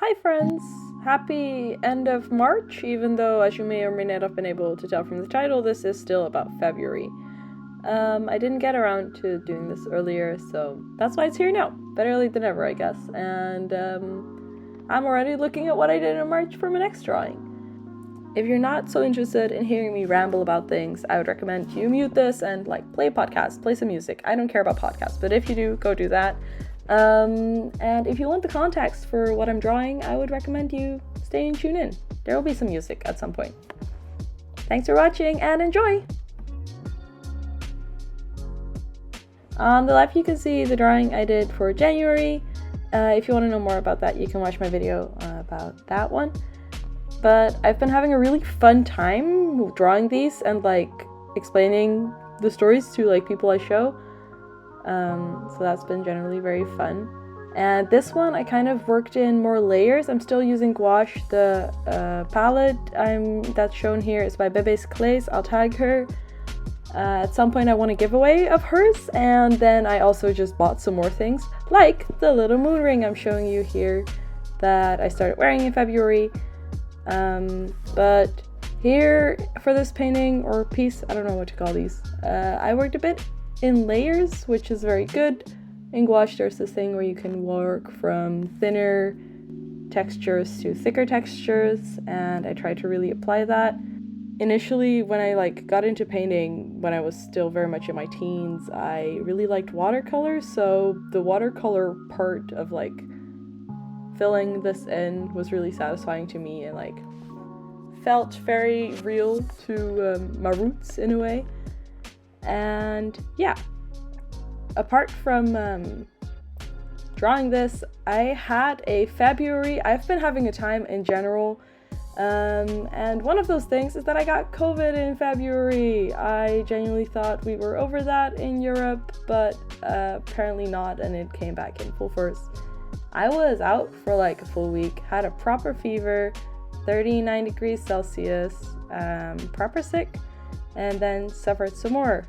Hi friends! Happy end of March, even though, as you may or may not have been able to tell from the title, this is still about February. I didn't get around to doing this earlier, so that's why it's here now. Better late than ever, I guess. And I'm already looking at what I did in March for my next drawing. If you're not so interested in hearing me ramble about things, I would recommend you mute this and play a podcast, play some music. I don't care about podcasts, but if you do, go do that. And if you want the context for what I'm drawing, I would recommend you stay and tune in. There will be some music at some point. Thanks for watching and enjoy! On the left you can see the drawing I did for January. If you want to know more about that, you can watch my video about that one. But I've been having a really fun time drawing these and explaining the stories to people I show. So that's been generally very fun. And this one I kind of worked in more layers. I'm still using gouache. The palette that's shown here is by bebeclays. I'll tag her. At some point I want a giveaway of hers, and then I also just bought some more things, like the little moon ring I'm showing you here that I started wearing in February. But here for this painting or piece, I don't know what to call these, I worked a bit in layers, which is very good. In gouache there's this thing where you can work from thinner textures to thicker textures, and I tried to really apply that. Initially, when I got into painting when I was still very much in my teens, I really liked watercolors, so the watercolor part of filling this in was really satisfying to me and felt very real to my roots in a way. And yeah, apart from drawing this, I had a February. I've been having a time in general, and one of those things is that I got COVID in February. I genuinely thought we were over that in Europe, but apparently not, and it came back in full force. I was out for a full week, had a proper fever, 39 degrees Celsius, proper sick, and then suffered some more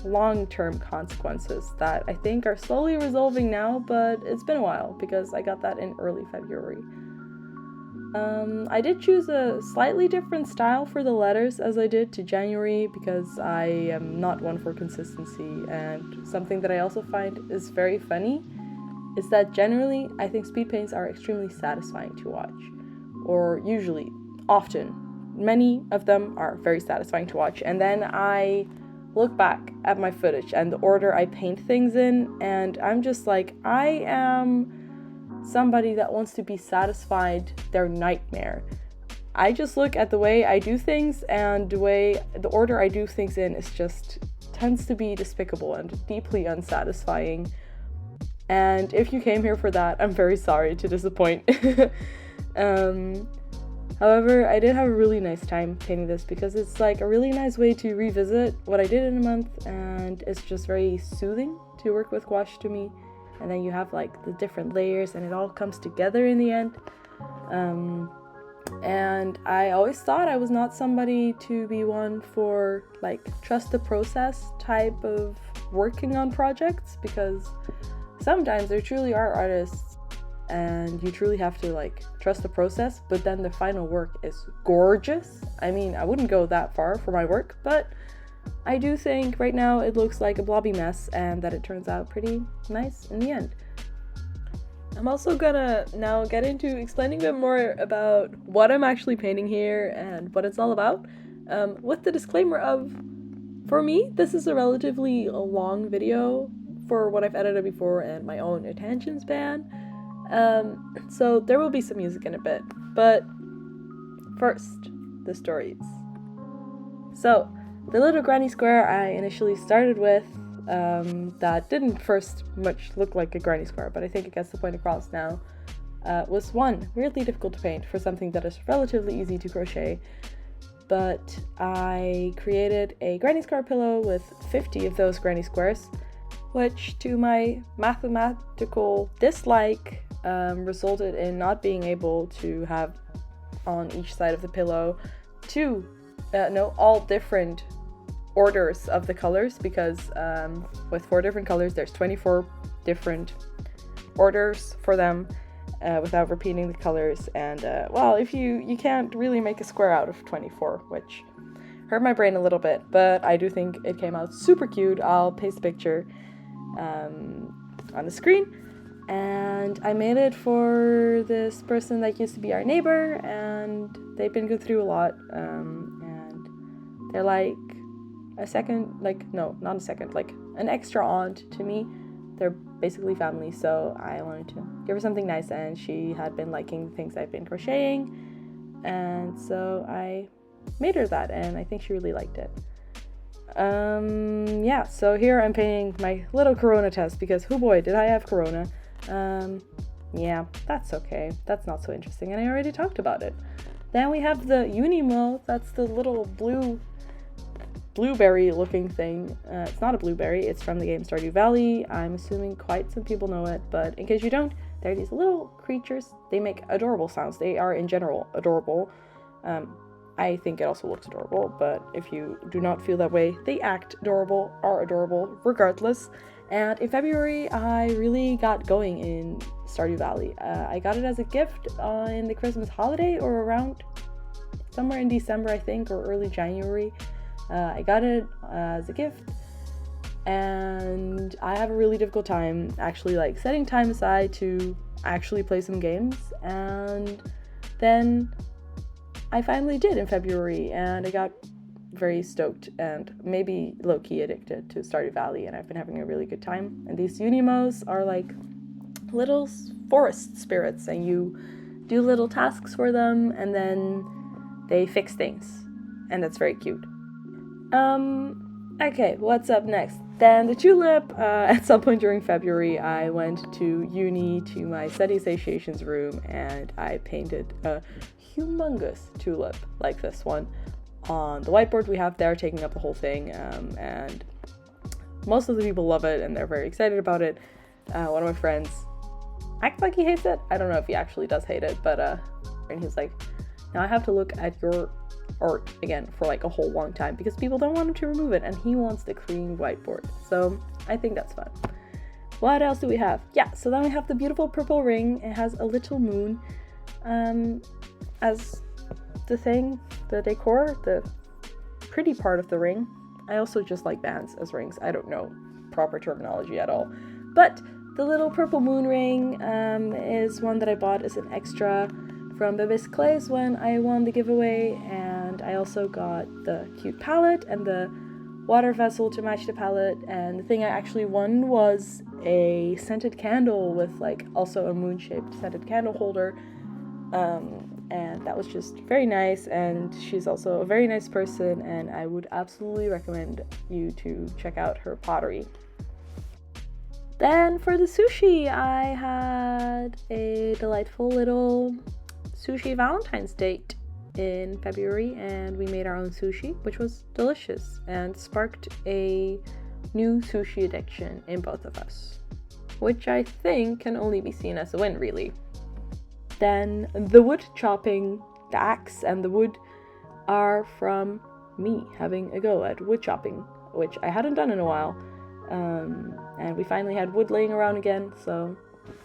long-term consequences that I think are slowly resolving now, but it's been a while because I got that in early February. I did choose a slightly different style for the letters as I did to January because I am not one for consistency, and something that I also find is very funny is that generally I think speed paints are extremely satisfying to watch, or usually, often, many of them are very satisfying to watch, and then I look back at my footage and the order I paint things in, and I'm just I am somebody that wants to be satisfied their nightmare. I just look at the way I do things, and the order I do things in is just tends to be despicable and deeply unsatisfying. And if you came here for that, I'm very sorry to disappoint. However, I did have a really nice time painting this because it's a really nice way to revisit what I did in a month, and it's just very soothing to work with gouache to me. And then you have the different layers and it all comes together in the end. And I always thought I was not somebody to be one for trust the process type of working on projects, because sometimes there truly are artists and you truly have to trust the process, but then the final work is gorgeous. I mean, I wouldn't go that far for my work, but I do think right now it looks like a blobby mess and that it turns out pretty nice in the end. I'm also gonna now get into explaining a bit more about what I'm actually painting here and what it's all about, with the disclaimer of, for me, this is a relatively long video for what I've edited before and my own attention span. So there will be some music in a bit, but first, the stories. So, the little granny square I initially started with, that didn't first much look like a granny square, but I think it gets the point across now, was one, weirdly difficult to paint for something that is relatively easy to crochet. But I created a granny square pillow with 50 of those granny squares, which to my mathematical dislike resulted in not being able to have on each side of the pillow all different orders of the colors, because with 4 different colors there's 24 different orders for them, without repeating the colors. And well, if you can't really make a square out of 24, which hurt my brain a little bit, but I do think it came out super cute. I'll paste a picture on the screen. And I made it for this person that used to be our neighbor, and they've been going through a lot, and they're like a second, like, no, not a second, like an extra aunt to me. They're basically family, so I wanted to give her something nice, and she had been liking the things I've been crocheting, and so I made her that, and I think she really liked it. Yeah, so here I'm painting my little corona test, because oh boy, did I have corona. Yeah, that's okay. That's not so interesting, and I already talked about it. Then we have the Unimo. That's the little blueberry looking thing. It's not a blueberry, it's from the game Stardew Valley. I'm assuming quite some people know it, but in case you don't, they're these little creatures. They make adorable sounds. They are in general adorable. I think it also looks adorable, but if you do not feel that way, they act adorable, are adorable regardless. And in February, I really got going in Stardew Valley. I got it as a gift in the Christmas holiday, or around somewhere in December, I think, or early January. I got it as a gift, and I have a really difficult time actually like setting time aside to actually play some games. And then I finally did in February, and I got very stoked and maybe low-key addicted to Stardew Valley, and I've been having a really good time. And these Unimos are like little forest spirits, and you do little tasks for them, and then they fix things, and that's very cute. Okay, what's up next? Then the tulip. At some point during February, I went to uni to my study association's room, and I painted a humongous tulip like this one on the whiteboard we have there, taking up the whole thing, and most of the people love it, and they're very excited about it. One of my friends acts like he hates it. I don't know if he actually does hate it, but and he's like, now I have to look at your art again for like a whole long time because people don't want him to remove it, and he wants the clean whiteboard. So I think that's fun. What else do we have? Yeah, so then we have the beautiful purple ring. It has a little moon as the thing, the decor, the pretty part of the ring. I also just like bands as rings. I don't know proper terminology at all. But the little purple moon ring is one that I bought as an extra from bebeclays when I won the giveaway, and I also got the cute palette and the water vessel to match the palette, and the thing I actually won was a scented candle with like also a moon-shaped scented candle holder. And that was just very nice, and she's also a very nice person, and I would absolutely recommend you to check out her pottery. Then for the sushi, I had a delightful little sushi Valentine's date in February, and we made our own sushi, which was delicious and sparked a new sushi addiction in both of us, which I think can only be seen as a win, really. Then the wood chopping, the axe and the wood are from me having a go at wood chopping, which I hadn't done in a while. And we finally had wood laying around again, so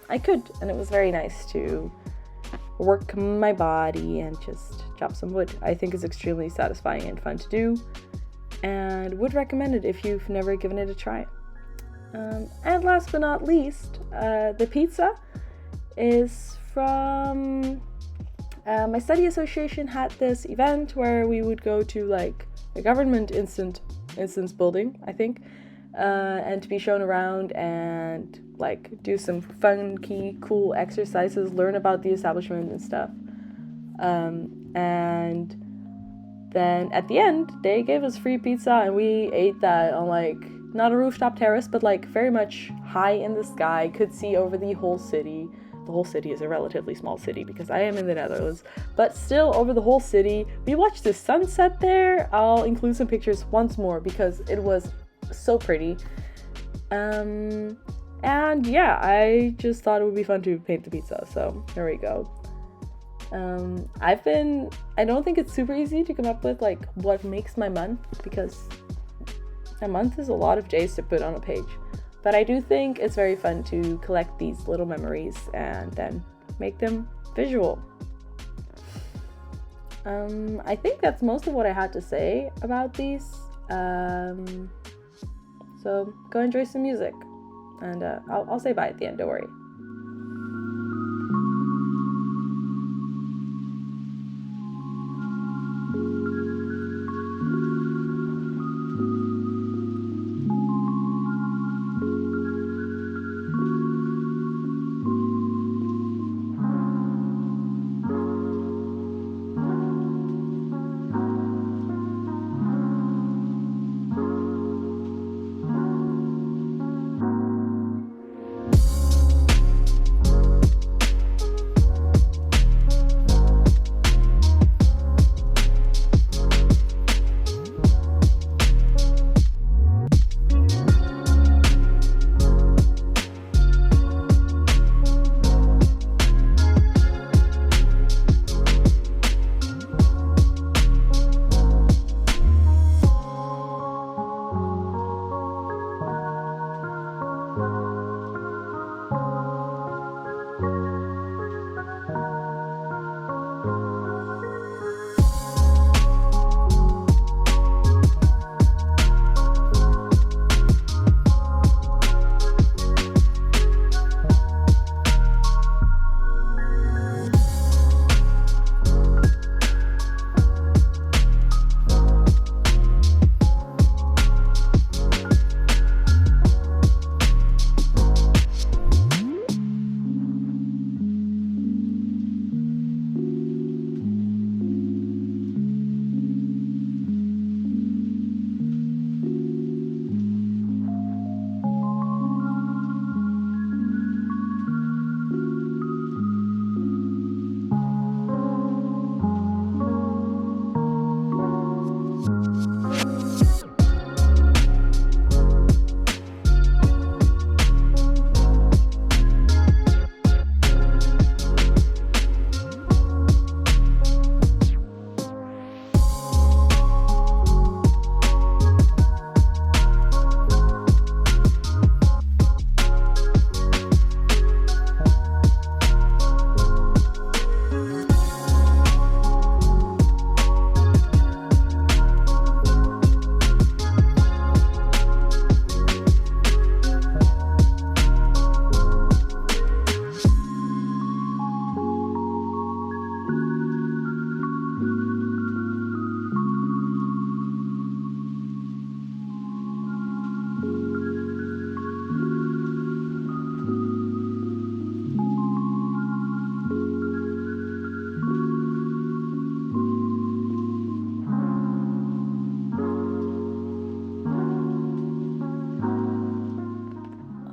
I could, and it was very nice to work my body and just chop some wood. I think it's extremely satisfying and fun to do, and would recommend it if you've never given it a try. And last but not least, the pizza is from my study association. Had this event where we would go to like a government instance building, I think, and to be shown around and like do some funky, cool exercises, learn about the establishment and stuff. And then at the end, they gave us free pizza, and we ate that on like not a rooftop terrace, but like very much high in the sky, could see over the whole city. The whole city is a relatively small city because I am in the Netherlands, but still over the whole city. We watched the sunset there. I'll include some pictures once more because it was so pretty. And yeah, I just thought it would be fun to paint the pizza, so there we go. I don't think it's super easy to come up with like what makes my month, because a month is a lot of days to put on a page. But I do think it's very fun to collect these little memories and then make them visual. I think that's most of what I had to say about these. So go enjoy some music, and I'll say bye at the end, don't worry.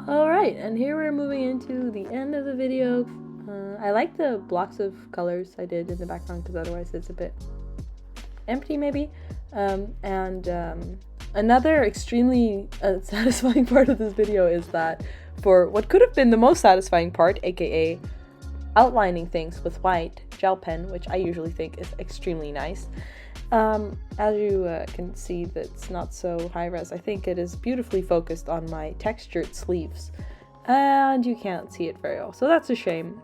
Alright, and here we're moving into the end of the video. I like the blocks of colors I did in the background because otherwise it's a bit empty maybe. Another extremely satisfying part of this video is that for what could have been the most satisfying part, aka outlining things with white gel pen, which I usually think is extremely nice, as you can see, that's not so high res. I think it is beautifully focused on my textured sleeves, and you can't see it very well, so that's a shame.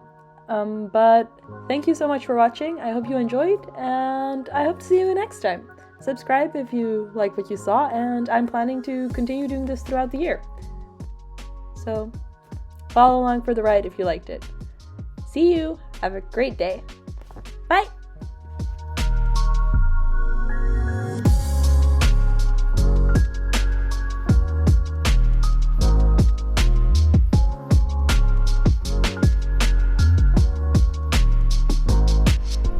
But thank you so much for watching. I hope you enjoyed, and I hope to see you next time. Subscribe if you like what you saw, and I'm planning to continue doing this throughout the year. So follow along for the ride if you liked it. See you. Have a great day. Bye.